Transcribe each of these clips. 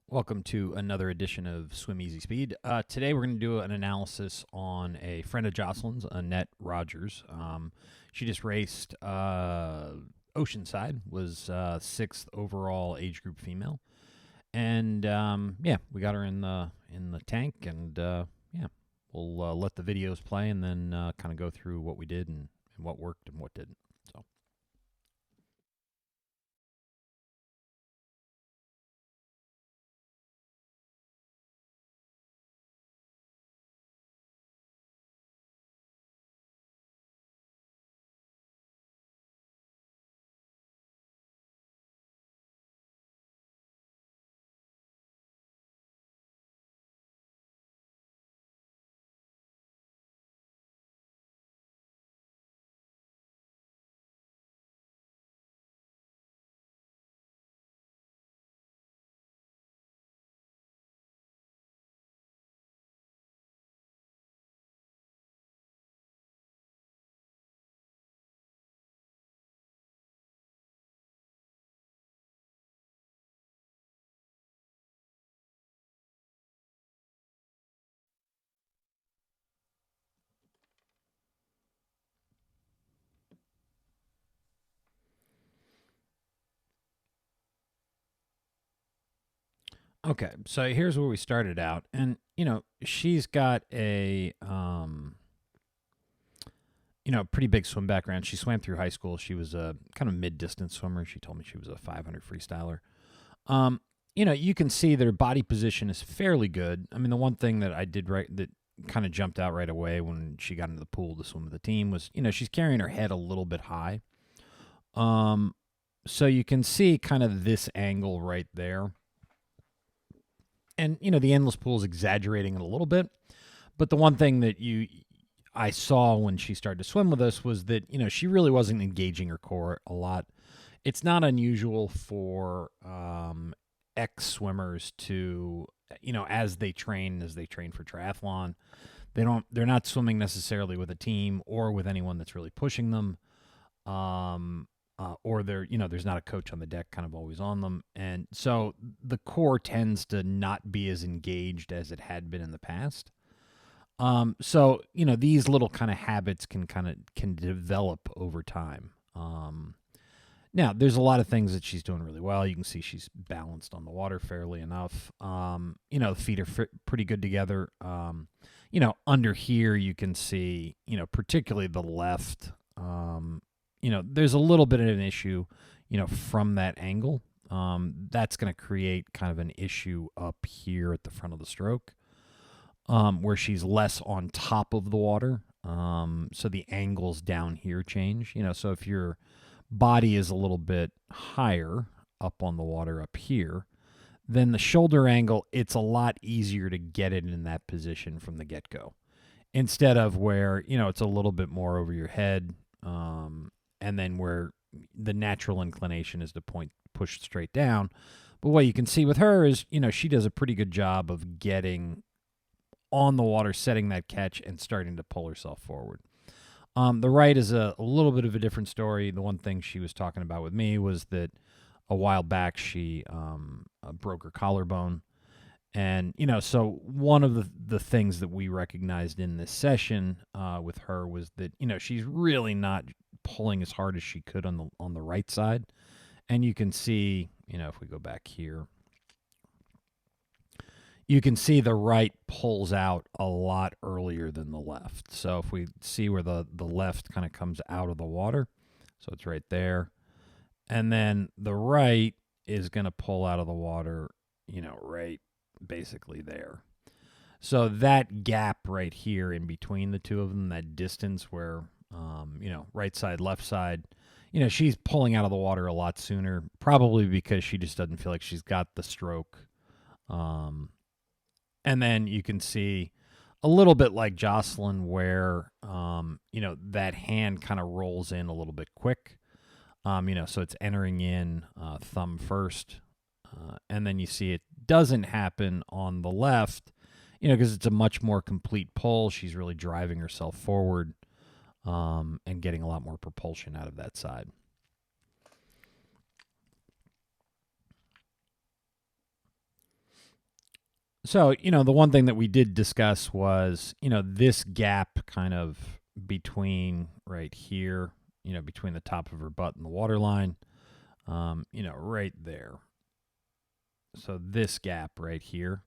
Welcome to another edition of Swim Easy Speed. Today we're going to do an analysis on a friend of Jocelyn's, Annette Rogers. She just raced Oceanside, was sixth overall age group female, and we got her in the tank, and we'll let the videos play and then kind of go through what we did and what worked and what didn't. So. Okay, so here's where we started out, and she's got a pretty big swim background. She swam through high school. She was a kind of mid-distance swimmer. She told me she was a 500 freestyler. You can see their body position is fairly good. I mean, the one thing that I did right that kind of jumped out right away when she got into the pool to swim with the team was, she's carrying her head a little bit high. So you can see kind of this angle right there. And, the endless pool is exaggerating it a little bit. But the one thing that I saw when she started to swim with us was that, she really wasn't engaging her core a lot. It's not unusual for ex-swimmers to, as they train for triathlon, they're not swimming necessarily with a team or with anyone that's really pushing them. Or there's not a coach on the deck kind of always on them. And so the core tends to not be as engaged as it had been in the past. So these little kind of habits can develop over time. Now there's a lot of things that she's doing really well. You can see she's balanced on the water fairly enough. The feet are pretty good together. Under here you can see, particularly the left, there's a little bit of an issue, from that angle. That's going to create kind of an issue up here at the front of the stroke, where she's less on top of the water. So the angles down here change, so if your body is a little bit higher up on the water up here, then the shoulder angle, it's a lot easier to get it in that position from the get-go. Instead of where, it's a little bit more over your head, and then where the natural inclination is to push straight down. But what you can see with her is, she does a pretty good job of getting on the water, setting that catch, and starting to pull herself forward. The right is a little bit of a different story. The one thing she was talking about with me was that a while back she broke her collarbone. And, so one of the things that we recognized in this session with her was that, she's really not pulling as hard as she could on the right side. And you can see, if we go back here, you can see the right pulls out a lot earlier than the left. So if we see where the left kind of comes out of the water, so it's right there. And then the right is going to pull out of the water, right basically there. So that gap right here in between the two of them, that distance where, right side, left side, she's pulling out of the water a lot sooner, probably because she just doesn't feel like she's got the stroke. And then you can see a little bit like Jocelyn where, that hand kind of rolls in a little bit quick. So it's entering in thumb first. And then you see it doesn't happen on the left, because it's a much more complete pull. She's really driving herself forward and getting a lot more propulsion out of that side. So, the one thing that we did discuss was, this gap kind of between right here, between the top of her butt and the water line, right there. So this gap right here.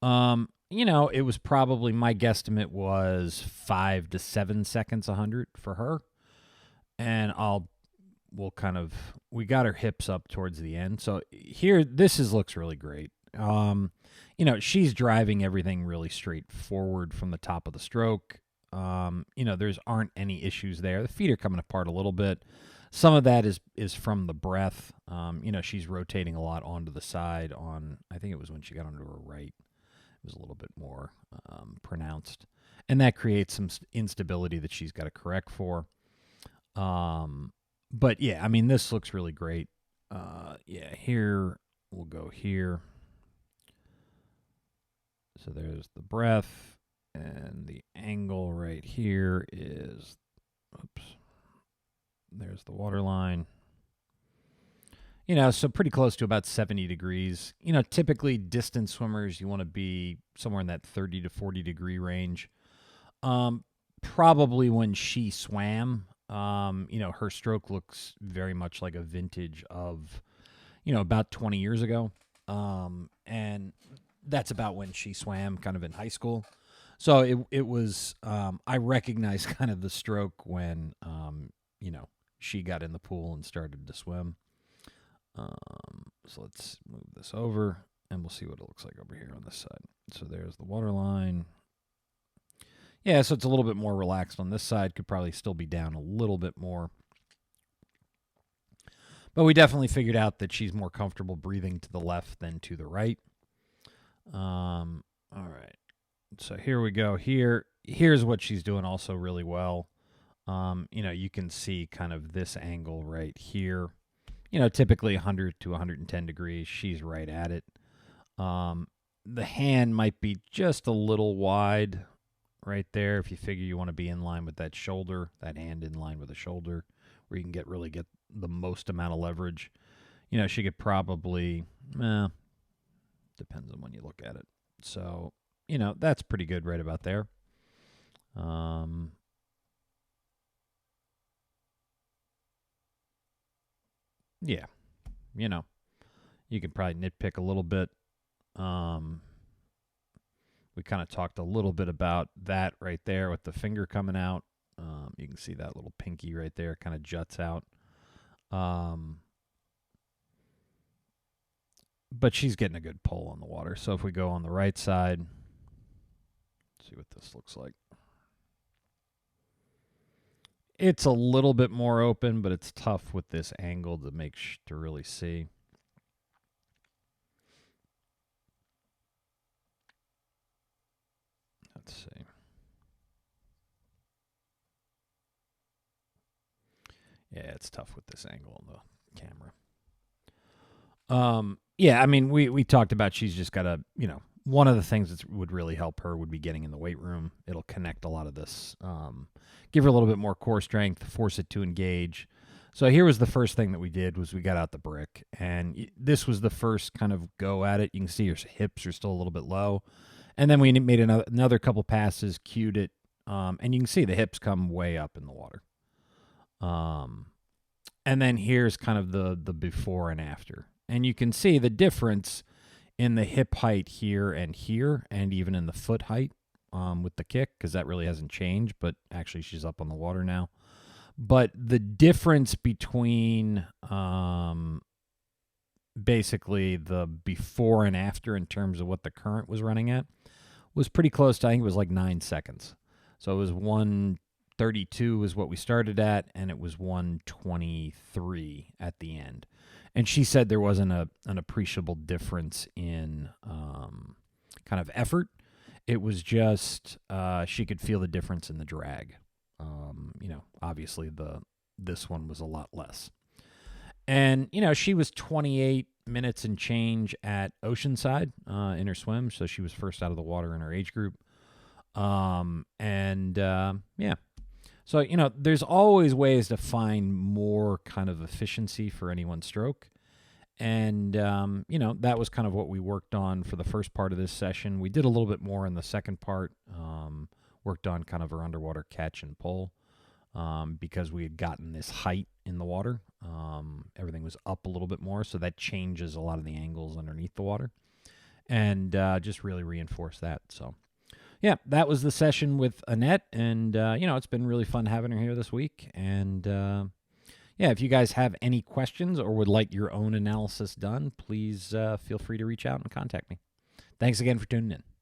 It was probably, my guesstimate was 5 to 7 seconds 100 for her. And we got her hips up towards the end. So here, looks really great. She's driving everything really straight forward from the top of the stroke. There's aren't any issues there. The feet are coming apart a little bit. Some of that is from the breath. She's rotating a lot onto the side I think it was when she got onto her right. It was a little bit more pronounced. And that creates some instability that she's got to correct for. But yeah, this looks really great. Here, we'll go here. So there's the breath, and the angle right here is, there's the water line. So pretty close to about 70 degrees. Typically distance swimmers, you want to be somewhere in that 30 to 40 degree range. Probably when she swam, her stroke looks very much like a vintage of, about 20 years ago. And that's about when she swam, kind of in high school. So it was, I recognized kind of the stroke when, she got in the pool and started to swim. So let's move this over, and we'll see what it looks like over here on this side. So there's the water line. Yeah, so it's a little bit more relaxed on this side. Could probably still be down a little bit more. But we definitely figured out that she's more comfortable breathing to the left than to the right. All right. So here we go. Here's what she's doing also really well. You can see kind of this angle right here. Typically 100 to 110 degrees. She's right at it. The hand might be just a little wide right there. If you figure you want to be in line with that shoulder, that hand in line with the shoulder, where you can get the most amount of leverage. She could probably, depends on when you look at it. So, that's pretty good right about there. Yeah, you could probably nitpick a little bit. We kind of talked a little bit about that right there with the finger coming out. You can see that little pinky right there kind of juts out. But she's getting a good pull on the water. So if we go on the right side, see what this looks like. It's a little bit more open, but it's tough with this angle to really see. Let's see. Yeah, it's tough with this angle on the camera. Yeah, we talked about she's just got to, one of the things that would really help her would be getting in the weight room. It'll connect a lot of this, give her a little bit more core strength, force it to engage. So here was the first thing that we did was we got out the brick, and this was the first kind of go at it. You can see her hips are still a little bit low. And then we made another couple passes, cued it, and you can see the hips come way up in the water. And then here's kind of the before and after. And you can see the difference in the hip height here, and even in the foot height with the kick, because that really hasn't changed, but actually she's up on the water now. But the difference between basically the before and after in terms of what the current was running at was pretty close to, I think it was like 9 seconds. So it was 132 is what we started at, and it was 123 at the end. And she said there wasn't an appreciable difference in kind of effort. It was just she could feel the difference in the drag. Obviously this one was a lot less. And, she was 28 minutes and change at Oceanside in her swim. So she was first out of the water in her age group. Yeah. So, there's always ways to find more kind of efficiency for any one stroke. And, that was kind of what we worked on for the first part of this session. We did a little bit more in the second part, worked on kind of our underwater catch and pull because we had gotten this height in the water. Everything was up a little bit more, so that changes a lot of the angles underneath the water. And just really reinforce that. So, yeah, that was the session with Annette. And, it's been really fun having her here this week. And, if you guys have any questions or would like your own analysis done, please feel free to reach out and contact me. Thanks again for tuning in.